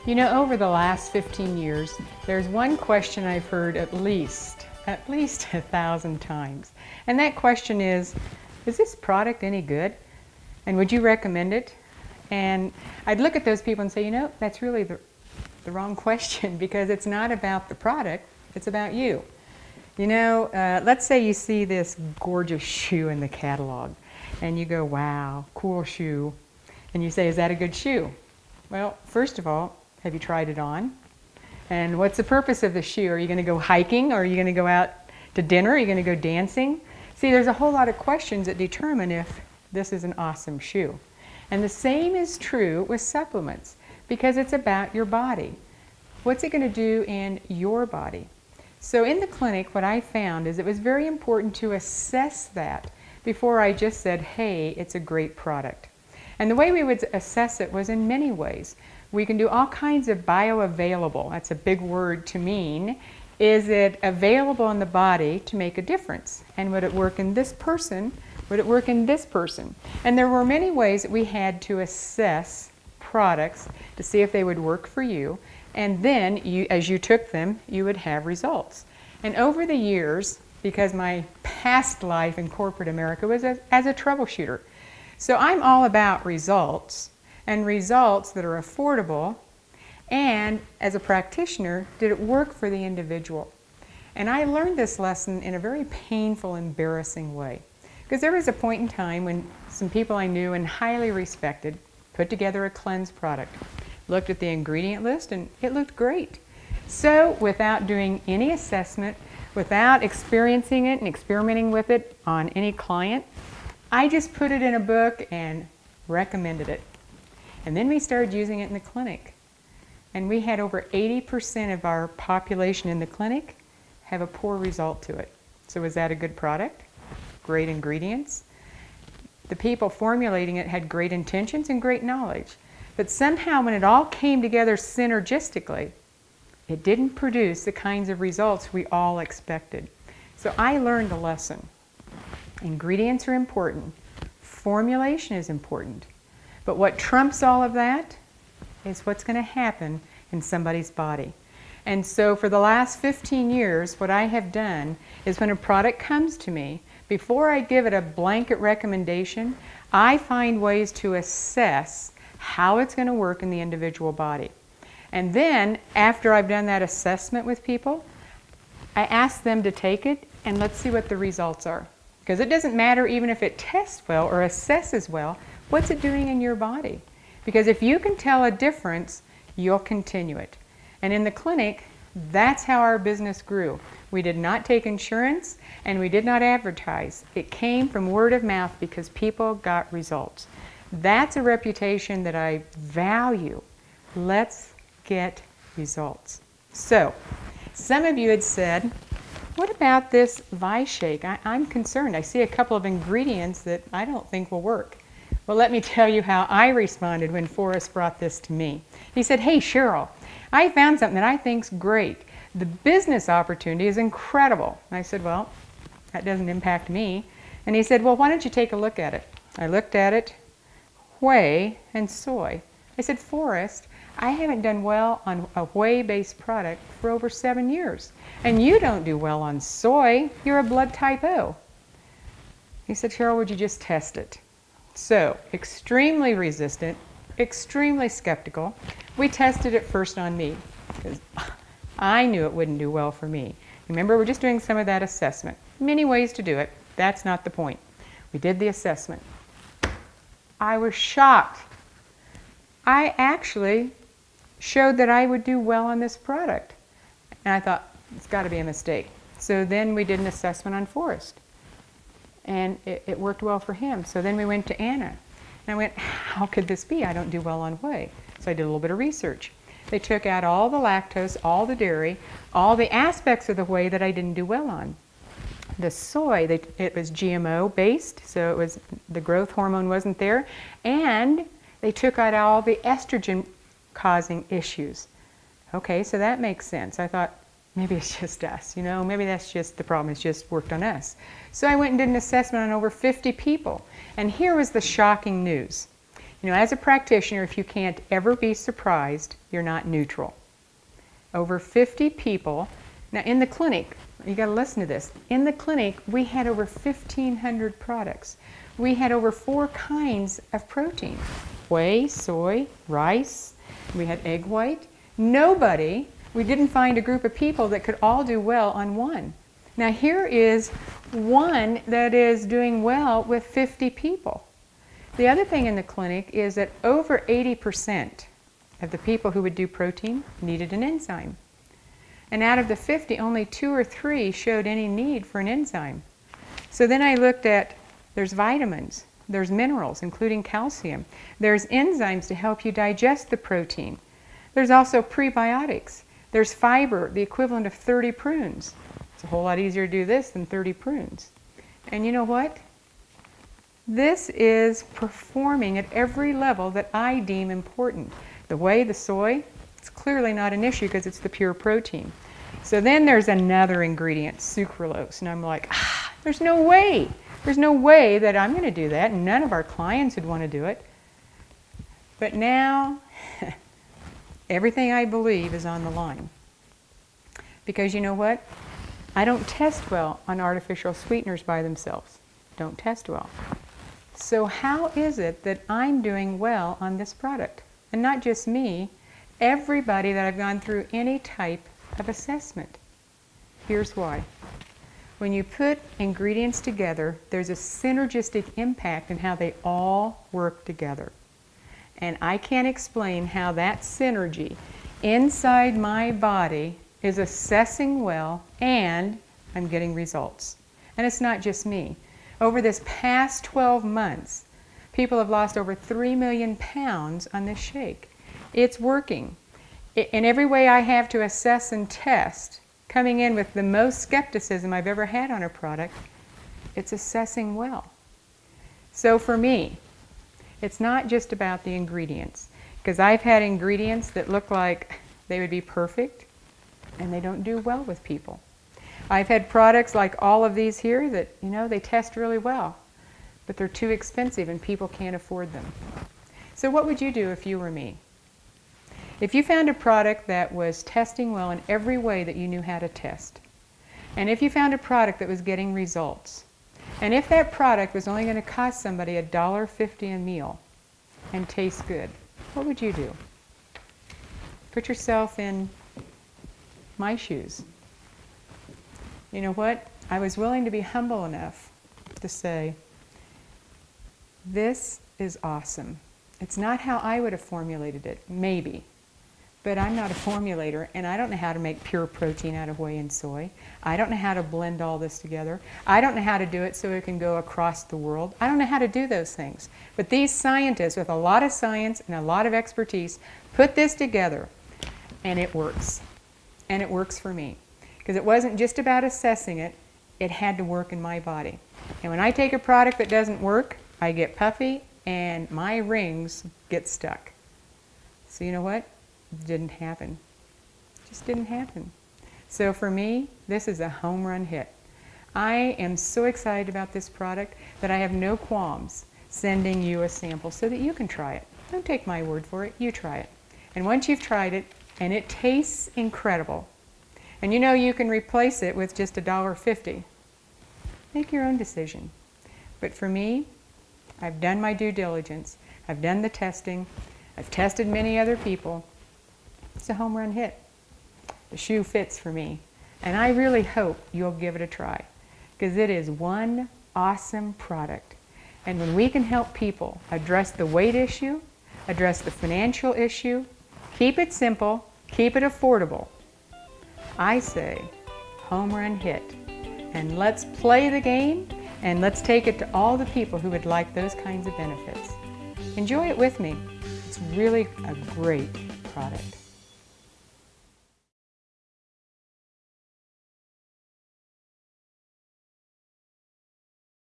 You know, over the last 15 years, there's one question I've heard at least 1,000 times. And that question is this product any good? And would you recommend it? And I'd look at those people and say, you know, that's really the wrong question, because it's not about the product, it's about you. You know, let's say you see this gorgeous shoe in the catalog and you go, wow, cool shoe. And you say, is that a good shoe? Well, first of all, have you tried it on? And what's the purpose of the shoe? Are you going to go hiking? Or are you going to go out to dinner? Are you going to go dancing? See, there's a whole lot of questions that determine if this is an awesome shoe. And the same is true with supplements, because it's about your body. What's it going to do in your body? So in the clinic, what I found is it was very important to assess that before I just said, hey, it's a great product. And the way we would assess it was in many ways. We can do all kinds of bioavailable, that's a big word to mean, is it available in the body to make a difference? And would it work in this person? Would it work in this person? And there were many ways that we had to assess products to see if they would work for you. And then, as you took them, you would have results. And over the years, because my past life in corporate America was as a troubleshooter, so I'm all about results, and results that are affordable, and as a practitioner, did it work for the individual? And I learned this lesson in a very painful, embarrassing way. Because there was a point in time when some people I knew and highly respected put together a cleanse product, looked at the ingredient list, and it looked great. So without doing any assessment, without experiencing it and experimenting with it on any client, I just put it in a book and recommended it. And then we started using it in the clinic. And we had over 80% of our population in the clinic have a poor result to it. So was that a good product? Great ingredients? The people formulating it had great intentions and great knowledge. But somehow when it all came together synergistically, it didn't produce the kinds of results we all expected. So I learned a lesson. Ingredients are important. Formulation is important. But what trumps all of that is what's going to happen in somebody's body. And so for the last 15 years, what I have done is when a product comes to me, before I give it a blanket recommendation, I find ways to assess how it's going to work in the individual body. And then, after I've done that assessment with people, I ask them to take it and let's see what the results are. Because it doesn't matter even if it tests well or assesses well, what's it doing in your body? Because if you can tell a difference, you'll continue it. And in the clinic, that's how our business grew. We did not take insurance and we did not advertise. It came from word of mouth because people got results. That's a reputation that I value. Let's get results. So, some of you had said, what about this ViShake? I'm concerned. I see a couple of ingredients that I don't think will work. Well, let me tell you how I responded when Forrest brought this to me. He said, hey, Cheryl, I found something that I think's great. The business opportunity is incredible. And I said, well, that doesn't impact me. And he said, well, why don't you take a look at it? I looked at it, whey and soy. I said, Forrest, I haven't done well on a whey-based product for over 7 years. And you don't do well on soy. You're a blood type O. He said, Cheryl, would you just test it? So, extremely resistant, extremely skeptical. We tested it first on me because I knew it wouldn't do well for me. Remember, we're just doing some of that assessment. Many ways to do it. That's not the point. We did the assessment. I was shocked. I actually showed that I would do well on this product. And I thought, it's got to be a mistake. So then we did an assessment on Forrest. And it worked well for him. So then we went to Anna. And I went, how could this be? I don't do well on whey. So I did a little bit of research. They took out all the lactose, all the dairy, all the aspects of the whey that I didn't do well on. The soy, it was GMO based, so it was, the growth hormone wasn't there. And they took out all the estrogen causing issues. Okay, so that makes sense. I thought, maybe it's just us, you know, maybe that's just the problem, it's just worked on us. So I went and did an assessment on over 50 people. And here was the shocking news. You know, as a practitioner, if you can't ever be surprised, you're not neutral. Over 50 people. Now in the clinic, you got to listen to this. In the clinic, we had over 1,500 products. We had over 4 kinds of protein. Whey, soy, rice. We had egg white. We didn't find a group of people that could all do well on one. Now here is one that is doing well with 50 people. The other thing in the clinic is that over 80% of the people who would do protein needed an enzyme. And out of the 50, only 2 or 3 showed any need for an enzyme. So then I looked at, there's vitamins, there's minerals, including calcium. There's enzymes to help you digest the protein. There's also prebiotics. There's fiber, the equivalent of 30 prunes. It's a whole lot easier to do this than 30 prunes. And you know what? This is performing at every level that I deem important. The whey, the soy, it's clearly not an issue because it's the pure protein. So then there's another ingredient, sucralose. And I'm like, there's no way. There's no way that I'm going to do that. And none of our clients would want to do it. But now, everything I believe is on the line. Because you know what? I don't test well on artificial sweeteners by themselves. Don't test well. So how is it that I'm doing well on this product? And not just me, everybody that I've gone through any type of assessment. Here's why. When you put ingredients together, there's a synergistic impact in how they all work together. And I can't explain how that synergy inside my body is assessing well and I'm getting results. And it's not just me. Over this past 12 months, people have lost over 3 million pounds on this shake. It's working. In every way I have to assess and test, coming in with the most skepticism I've ever had on a product, it's assessing well. So for me, it's not just about the ingredients, because I've had ingredients that look like they would be perfect, and they don't do well with people. I've had products like all of these here that, you know, they test really well, but they're too expensive and people can't afford them. So what would you do if you were me? If you found a product that was testing well in every way that you knew how to test, and if you found a product that was getting results, and if that product was only going to cost somebody $1.50 a meal and taste good, what would you do? Put yourself in my shoes. You know what? I was willing to be humble enough to say, this is awesome. It's not how I would have formulated it, maybe. But I'm not a formulator, and I don't know how to make pure protein out of whey and soy. I don't know how to blend all this together. I don't know how to do it so it can go across the world. I don't know how to do those things. But these scientists with a lot of science and a lot of expertise put this together, and it works. And it works for me. Because it wasn't just about assessing it, it had to work in my body. And when I take a product that doesn't work, I get puffy and my rings get stuck. So you know what? It didn't happen. It just didn't happen. So for me, this is a home run hit. I am so excited about this product that I have no qualms sending you a sample so that you can try it. Don't take my word for it, you try it. And once you've tried it, and it tastes incredible, and you know you can replace it with just $1.50. Make your own decision. But for me, I've done my due diligence. I've done the testing. I've tested many other people. It's a home run hit. The shoe fits for me. And I really hope you'll give it a try, because it is one awesome product. And when we can help people address the weight issue, address the financial issue, keep it simple, keep it affordable, I say, home run hit. And let's play the game, and let's take it to all the people who would like those kinds of benefits. Enjoy it with me. It's really a great product.